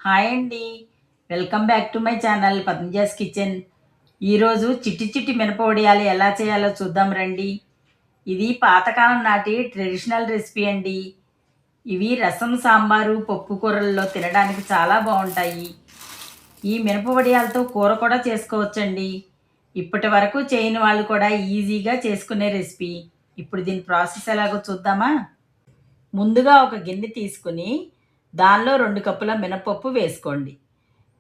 Hi అండి, welcome back to my channel Padmaja's kitchen. ఈరోజు చిట్టి చిట్టి మినప వడియాలు ఎలా చేయాలో చూద్దాం రండి. ఇది పాతకాలం నాటి ట్రెడిషనల్ రెసిపీ అండి. ఇవి రసం, సాంబారు, పప్పు కూరల్లో తినడానికి చాలా బాగుంటాయి. ఈ మినప వడియాలతో కూర కూడా చేసుకోవచ్చండి. ఇప్పటి వరకు చేయని వాళ్ళు కూడా ఈజీగా చేసుకునే రెసిపీ. ఇప్పుడు దీని ప్రాసెస్ ఎలాగో చూద్దామా. ముందుగా ఒక గిన్నె తీసుకుని దానిలో 2 కప్పుల మినపప్పు వేసుకోండి.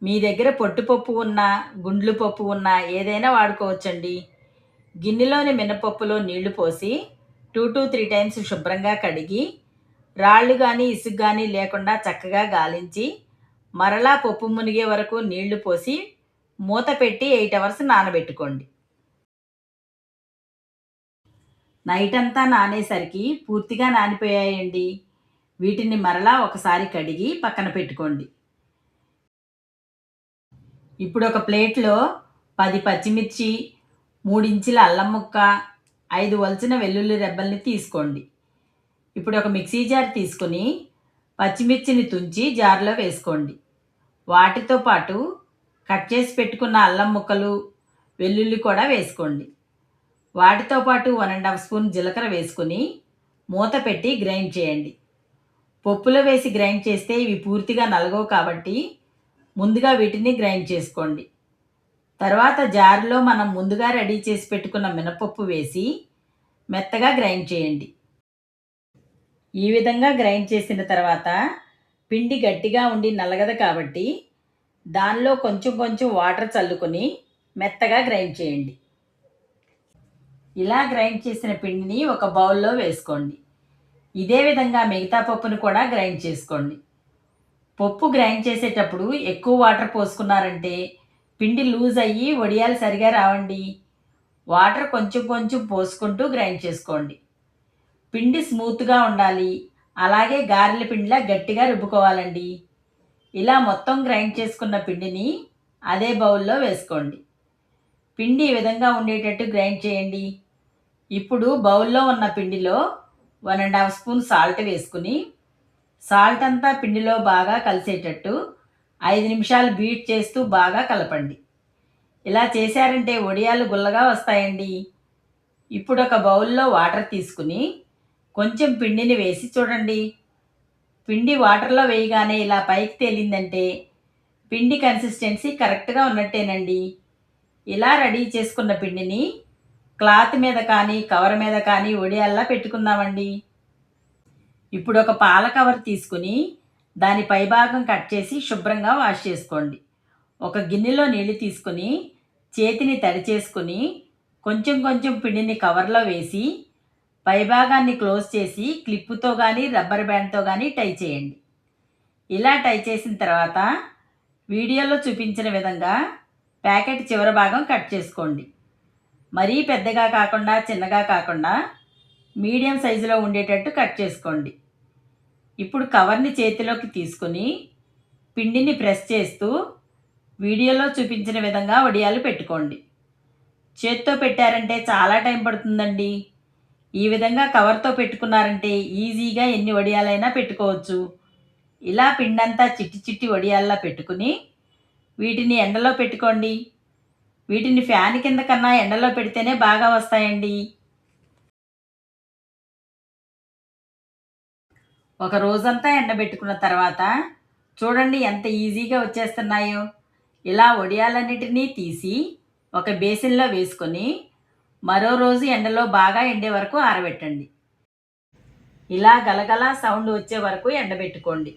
మీ దగ్గర పొట్టుపప్పు ఉన్నా, గుండ్లు పప్పు ఉన్నా ఏదైనా వాడుకోవచ్చండి. గిన్నెలోని మినపప్పులో నీళ్లు పోసి 2-3 టైమ్స్ శుభ్రంగా కడిగి, రాళ్ళు కానీ ఇసుక కానీ లేకుండా చక్కగా గాలించి, మరలా పప్పు మునిగే వరకు నీళ్లు పోసి మూత పెట్టి 8 అవర్స్ నానబెట్టుకోండి. నైట్ అంతా నానేసరికి పూర్తిగా నానిపోయాయండి. వీటిని మరలా ఒకసారి కడిగి పక్కన పెట్టుకోండి. ఇప్పుడు ఒక ప్లేట్లో 10 పచ్చిమిర్చి, 3 ఇంచుల అల్లం ముక్క, 5 వలిచిన వెల్లుల్లి రెబ్బల్ని తీసుకోండి. ఇప్పుడు ఒక మిక్సీ జార్ తీసుకుని పచ్చిమిర్చిని తుంచి జార్లో వేసుకోండి. వాటితో పాటు కట్ చేసి పెట్టుకున్న అల్లం ముక్కలు, వెల్లుల్లి కూడా వేసుకోండి. వాటితో పాటు 1½ స్పూన్ జీలకర్ర వేసుకుని మూత పెట్టి గ్రైండ్ చేయండి. పప్పులో వేసి గ్రైండ్ చేస్తే ఇవి పూర్తిగా నలగవు కాబట్టి ముందుగా వీటిని గ్రైండ్ చేసుకోండి. తర్వాత జార్లో మనం ముందుగా రెడీ చేసి పెట్టుకున్న మినపప్పు వేసి మెత్తగా గ్రైండ్ చేయండి. ఈ విధంగా గ్రైండ్ చేసిన తర్వాత పిండి గట్టిగా ఉండి నలగదు కాబట్టి దానిలో కొంచెం కొంచెం వాటర్ చల్లుకొని మెత్తగా గ్రైండ్ చేయండి. ఇలా గ్రైండ్ చేసిన పిండిని ఒక బౌల్లో వేసుకోండి. ఇదే విధంగా మిగతా పప్పును కూడా గ్రైండ్ చేసుకోండి. పప్పు గ్రైండ్ చేసేటప్పుడు ఎక్కువ వాటర్ పోసుకున్నారంటే పిండి లూజ్ అయ్యి వడియాలు సరిగా రావండి. వాటర్ కొంచెం కొంచెం పోసుకుంటూ గ్రైండ్ చేసుకోండి. పిండి స్మూత్గా ఉండాలి, అలాగే గారెల పిండిలా గట్టిగా రుబ్బుకోవాలండి. ఇలా మొత్తం గ్రైండ్ చేసుకున్న పిండిని అదే బౌల్లో వేసుకోండి. పిండి ఈ విధంగా ఉండేటట్టు గ్రైండ్ చేయండి. ఇప్పుడు బౌల్లో ఉన్న పిండిలో 1½ స్పూన్ సాల్ట్ వేసుకుని సాల్ట్ అంతా పిండిలో బాగా కలిసేటట్టు 5 నిమిషాలు బీట్ చేస్తూ బాగా కలపండి. ఇలా చేశారంటే వడియాలు గుల్లగా వస్తాయండి. ఇప్పుడు ఒక బౌల్లో వాటర్ తీసుకుని కొంచెం పిండిని వేసి చూడండి. పిండి వాటర్లో వేయగానే ఇలా పైకి తేలిందంటే పిండి కన్సిస్టెన్సీ కరెక్ట్గా ఉన్నట్టేనండి. ఇలా రెడీ చేసుకున్న పిండిని క్లాత్ మీద కానీ కవర్ మీద కానీ వడియాల్లా పెట్టుకుందామండి. ఇప్పుడు ఒక పాల కవర్ తీసుకుని దాని పైభాగం కట్ చేసి శుభ్రంగా వాష్ చేసుకోండి. ఒక గిన్నెలో నీళ్లు తీసుకుని చేతిని తడి చేసుకుని కొంచెం కొంచెం పిండిని కవర్లో వేసి పైభాగాన్ని క్లోజ్ చేసి క్లిప్పుతో కానీ రబ్బర్ బ్యాండ్తో కానీ టై చేయండి. ఇలా టై చేసిన తర్వాత వీడియోలో చూపించిన విధంగా ప్యాకెట్ చివరి భాగం కట్ చేసుకోండి. మరీ పెద్దగా కాకుండా చిన్నగా కాకుండా మీడియం సైజులో ఉండేటట్టు కట్ చేసుకోండి. ఇప్పుడు కవర్ని చేతిలోకి తీసుకుని పిండిని ప్రెస్ చేస్తూ వీడియోలో చూపించిన విధంగా వడియాలు పెట్టుకోండి. చేత్తో పెట్టారంటే చాలా టైం పడుతుందండి. ఈ విధంగా కవర్తో పెట్టుకున్నారంటే ఈజీగా ఎన్ని వడియాలైనా పెట్టుకోవచ్చు. ఇలా పిండంతా చిట్టి చిట్టి వడియాల్లా పెట్టుకుని వీటిని ఎండలో పెట్టుకోండి. వీటిని ఫ్యాన్ కింద కన్నా ఎండలో పెడితేనే బాగా వస్తాయండి. ఒక రోజంతా ఎండబెట్టుకున్న తర్వాత చూడండి ఎంత ఈజీగా వచ్చేస్తున్నాయో. ఇలా వడియాలన్నిటినీ తీసి ఒక బేసిన్లో వేసుకొని మరో రోజు ఎండలో బాగా ఎండే వరకు ఆరబెట్టండి. ఇలా గలగల సౌండ్ వచ్చే వరకు ఎండబెట్టుకోండి.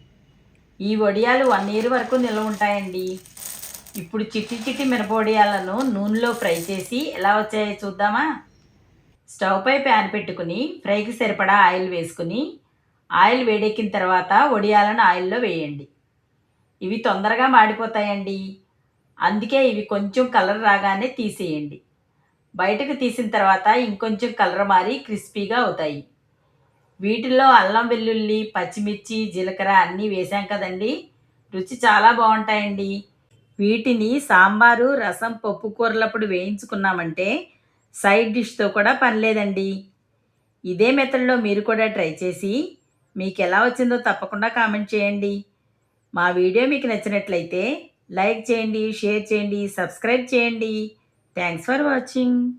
ఈ వడియాలు 1 ఇయర్ వరకు నిల్వ ఉంటాయండి. ఇప్పుడు చిట్టి చిట్టి మిరప వడియాలను నూనెలో ఫ్రై చేసి ఎలా వచ్చాయో చూద్దామా. స్టవ్ పై ప్యాన్ పెట్టుకుని ఫ్రైకి సరిపడా ఆయిల్ వేసుకుని ఆయిల్ వేడెక్కిన తర్వాత వడియాలను ఆయిల్లో వేయండి. ఇవి తొందరగా మాడిపోతాయండి, అందుకే ఇవి కొంచెం కలర్ రాగానే తీసేయండి. బయటకు తీసిన తర్వాత ఇంకొంచెం కలర్ మారి క్రిస్పీగా అవుతాయి. వీటిల్లో అల్లం, వెల్లుల్లి, పచ్చిమిర్చి, జీలకర్ర అన్నీ వేసాం కదండి, రుచి చాలా బాగుంటాయండి. వీటిని సాంబారు, రసం, పప్పు కూరలప్పుడు వేయించుకున్నామంటే సైడ్ డిష్తో కూడా పని లేదండి. ఇదే మెథడ్‌లో మీరు కూడా ట్రై చేసి మీకెలా వచ్చిందో తప్పకుండా కామెంట్ చేయండి. మా వీడియో మీకు నచ్చినట్లయితే లైక్ చేయండి, షేర్ చేయండి, సబ్స్క్రైబ్ చేయండి. Thanks for watching.